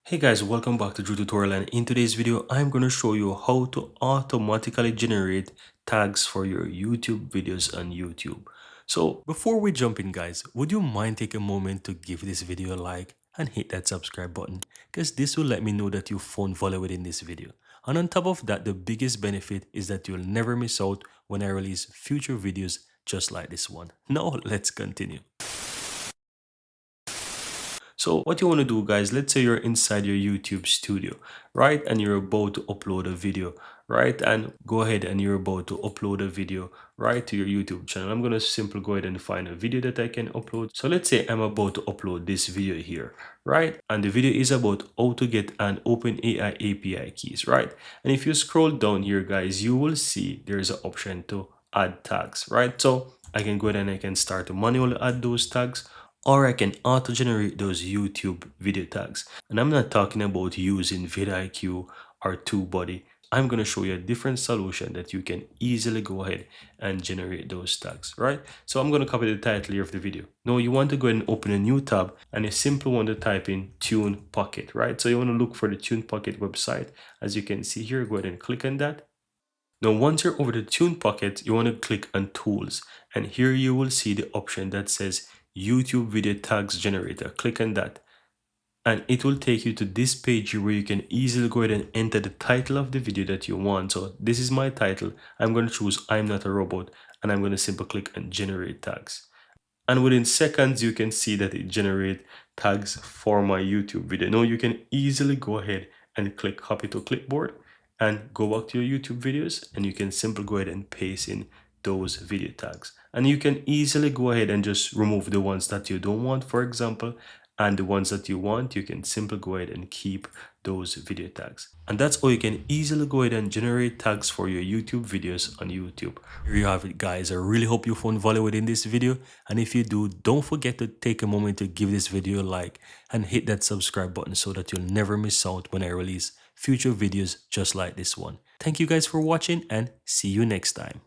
Hey guys, welcome back to Drew Tutorial, and in today's video I'm going to show you how to automatically generate tags for your YouTube videos on YouTube. So before we jump in guys, would you mind take a moment to give this video a like and hit that subscribe button, because this will let me know that you found value within this video. And on top of that, the biggest benefit is that you'll never miss out when I release future videos just like this one. Now let's continue. So what you want to do guys, let's say you're inside your YouTube studio, right? And you're about to upload a video, right? And go ahead and you're about to upload a video right to your YouTube channel. I'm going to simply go ahead and find a video that I can upload. So let's say I'm about to upload this video here, right? And the video is about how to get an OpenAI API keys, right? And if you scroll down here guys, you will see there's an option to add tags, right? So I can go ahead and I can start to manually add those tags, or I can auto-generate those YouTube video tags. And I'm not talking about using vidIQ or TubeBuddy. I'm going to show you a different solution that you can easily go ahead and generate those tags, right? So I'm going to copy the title here of the video. Now you want to go ahead and open a new tab, and you simply want to type in Tune Pocket, right? So you want to look for the Tune Pocket website. As you can see here, go ahead and click on that. Now, once you're over the Tune Pocket, you want to click on Tools, and here you will see the option that says YouTube Video Tags Generator. Click on that, and it will take you to this page here where you can easily go ahead and enter the title of the video that you want. So this is my title. I'm going to choose I'm Not a Robot, and I'm going to simply click on Generate Tags. And within seconds, you can see that it generates tags for my YouTube video. Now you can easily go ahead and click Copy to Clipboard and go back to your YouTube videos, and you can simply go ahead and paste in those video tags. And you can easily go ahead and just remove the ones that you don't want, for example, and the ones that you want, you can simply go ahead and keep those video tags. And that's how you can easily go ahead and generate tags for your YouTube videos on YouTube. Here you have it guys. I really hope you found value within this video, and if you do, don't forget to take a moment to give this video a like and hit that subscribe button so that you'll never miss out when I release future videos just like this one. Thank you guys for watching, and see you next time.